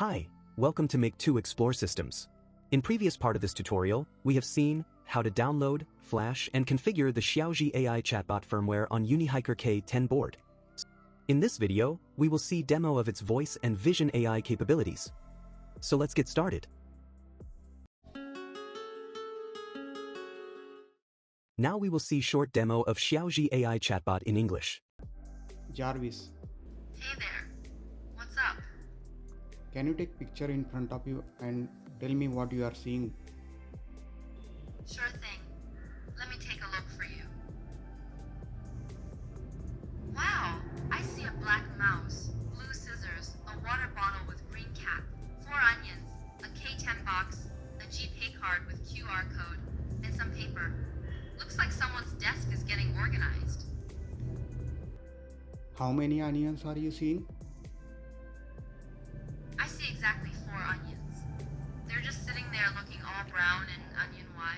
Hi, welcome to Make 2 Explore Systems. In previous part of this tutorial, we have seen how to download, flash, and configure the Xiaozhi AI Chatbot firmware on UNIHIKER K10 board. In this video, we will see demo of its voice and vision AI capabilities. So let's get started. Now we will see short demo of Xiaozhi AI Chatbot in English. Jarvis, Hey there. What's up? can you take picture in front of you and tell me what you are seeing? Sure thing. Let me take a look for you. Wow! I see a black mouse, blue scissors, a water bottle with green cap, 4 onions, a K10 box, a GPay card with QR code, and some paper. Looks like someone's desk is getting organized. How many onions are you seeing? I see exactly 4 onions. They're just sitting there looking all brown and onion-y.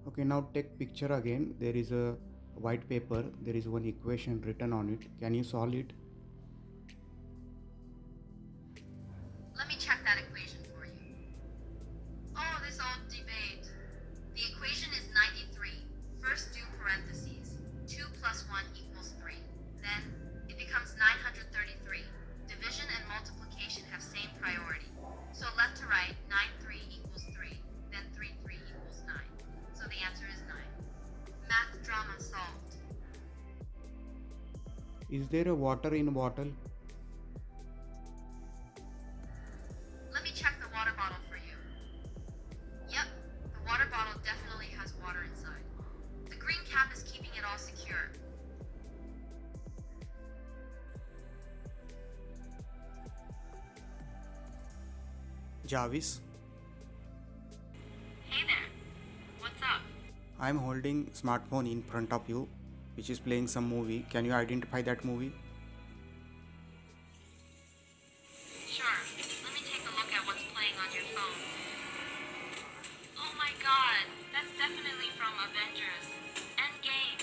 Okay, now take picture again. There is a white paper. There is one equation written on it. Can you solve it? Let me check that equation for you. Oh, this old debate. The equation is 93. First do parentheses. 2 plus 1 equals 3. Then it becomes 933. Division and multiplication have same priority. So left to right, 9 3 equals 3. Then 3 3 equals 9. So the answer is 9. Math drama solved. Is there a water in a bottle? Let me check the water bottle for you. Yep, the water bottle definitely has water inside. The green cap is keeping it all secure. Jarvis, Hey there. What's up? I am holding smartphone in front of you, which is playing some movie. Can you identify that movie? Sure. Let me take a look at what's playing on your phone. Oh my god, that's definitely from Avengers. Endgame.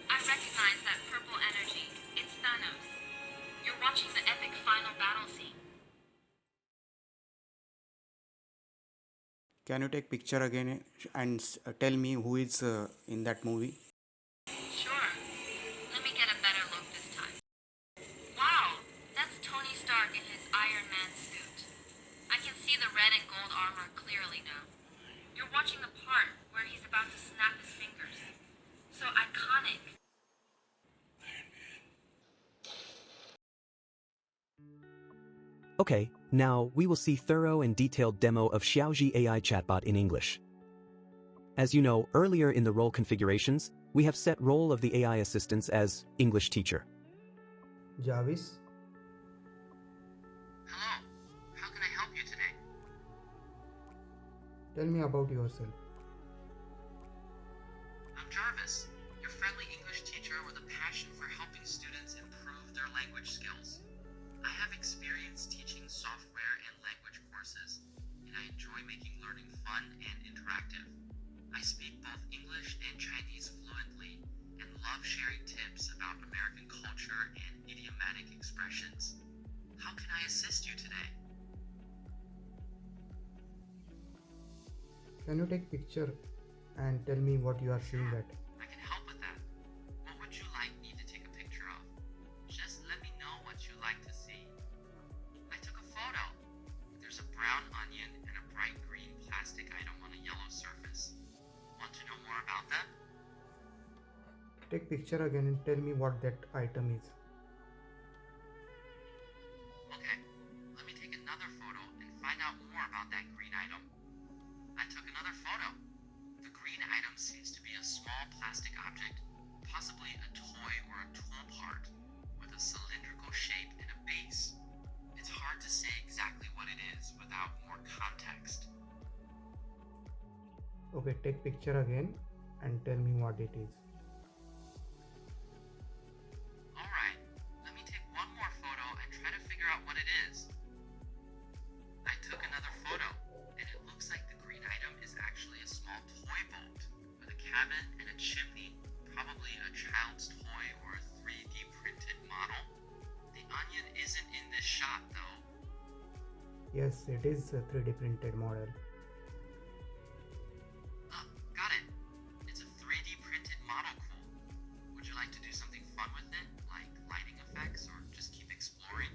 I recognize that purple energy. It's Thanos. You're watching the epic final battle scene. Can you take picture again and tell me who is in that movie? Sure. Let me get a better look this time. Wow, that's Tony Stark in his Iron Man suit. I can see the red and gold armor clearly now. You're watching the part where he's about to snap his fingers. So iconic. Okay, now we will see thorough and detailed demo of Xiaozhi AI Chatbot in English. As you know, earlier in the role configurations, we have set role of the AI assistants as English teacher. Jarvis, Hello. How can I help you today? tell me about yourself. I'm Jarvis, your friendly English teacher with a passion for helping students improve their language skills. I have experience teaching software and language courses, and I enjoy making learning fun and interactive. I speak both English and Chinese fluently and love sharing tips about American culture and idiomatic expressions. How can I assist you today? Can you take picture and tell me what you are seeing at? I can help with that. What would you like me to take a picture of? Just let me know what you like to see. I took a photo. There's a brown onion and a bright green plastic item on a yellow surface. Want to know more about that? Take picture again and tell me what that item is. Okay, let me take another photo and find out more about that green item. I took another photo. The green item seems to be a small plastic object, possibly a toy or a tool part, with a cylindrical shape and a base. It's hard to say exactly what it is without more context. Okay, take picture again and tell me what it is. Alright, let me take one more photo and try to figure out what it is. I took another photo, and it looks like the green item is actually a small toy boat with a cabin and a chimney, probably a child's toy or a 3D printed model. The onion isn't in shot, though. Yes, it is a 3D printed model. Oh, got it. It's a 3D printed model cool. Would you like to do something fun with it, like lighting effects, or just keep exploring?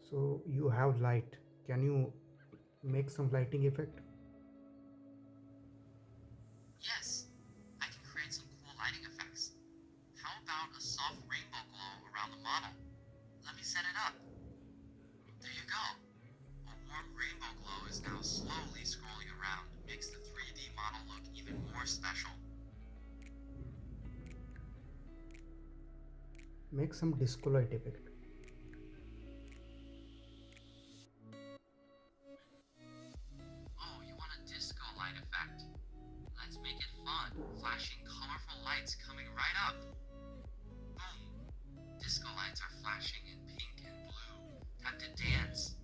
So you have light. Can you make some lighting effect? Yes, I can create some cool lighting effects. How about a soft rainbow glow around the model? Let me set it up. There you go. A warm rainbow glow is now slowly scrolling around. Makes the 3D model look even more special. Make some disco light effect. Oh, you want a disco light effect? Let's make it fun. Flashing colorful lights coming right up. Boom. Disco lights are flashing in pink and blue. Time to dance.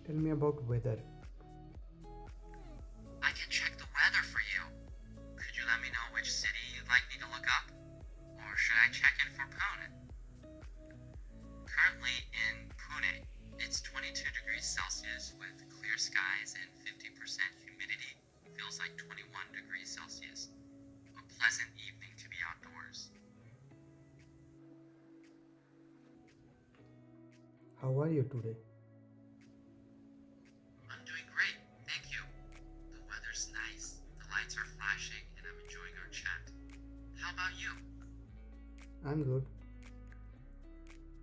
Tell me about weather. I can check the weather for you. Could you let me know which city you'd like me to look up? Or should I check it for Pune? Currently in Pune, it's 22 degrees Celsius with clear skies and 50% humidity. Feels like 21 degrees Celsius. A pleasant evening to be outdoors. How are you today? I'm doing great, thank you. The weather's nice, the lights are flashing, and I'm enjoying our chat. How about you? I'm good.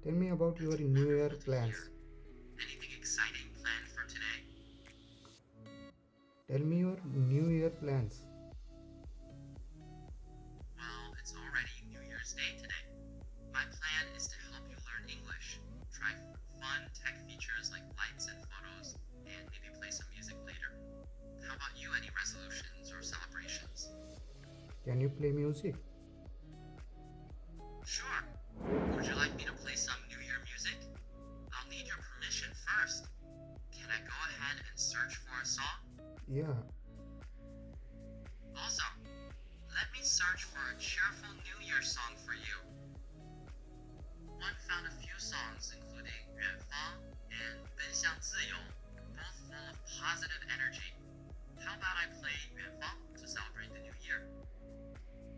Tell me about your New Year plans. Anything exciting planned for today? Tell me your New Year plans. Well, it's already New Year's Day today. My plan is to help you learn English, try fun tech features like lights and photos, and maybe play some music later. How about you, any resolutions or celebrations? Can you play music? Sure. Would you like me to play some New Year music? I'll need your permission first. Can I go ahead and search for a song? Yeah. Awesome. Let me search for a cheerful New Year song for you. One found a few songs including 远方 and 奔向自由, both full of positive energy. How about I play 远方 to celebrate the new year?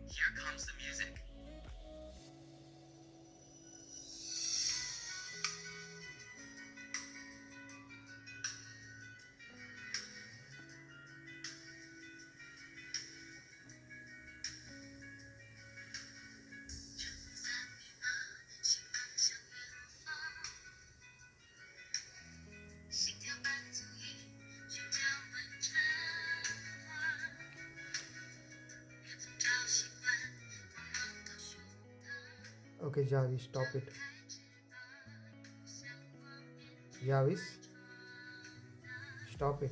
Here comes the music. Okay, Jarvis, stop it. Jarvis, stop it.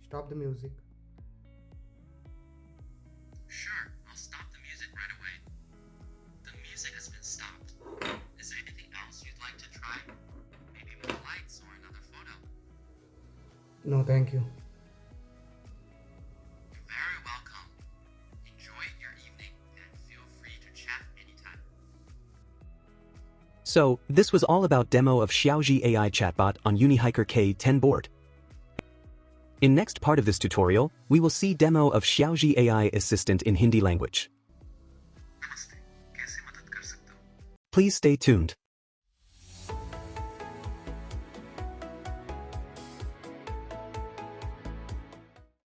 Stop the music. Sure, I'll stop the music right away. The music has been stopped. Is there anything else you'd like to try? Maybe more lights or another photo? No, thank you. You're very welcome. Enjoy your evening and feel free to chat anytime. So, this was all about demo of Xiaozhi AI Chatbot on UNIHIKER K10 board. In next part of this tutorial, we will see demo of Xiaozhi AI Assistant in Hindi language. Please stay tuned.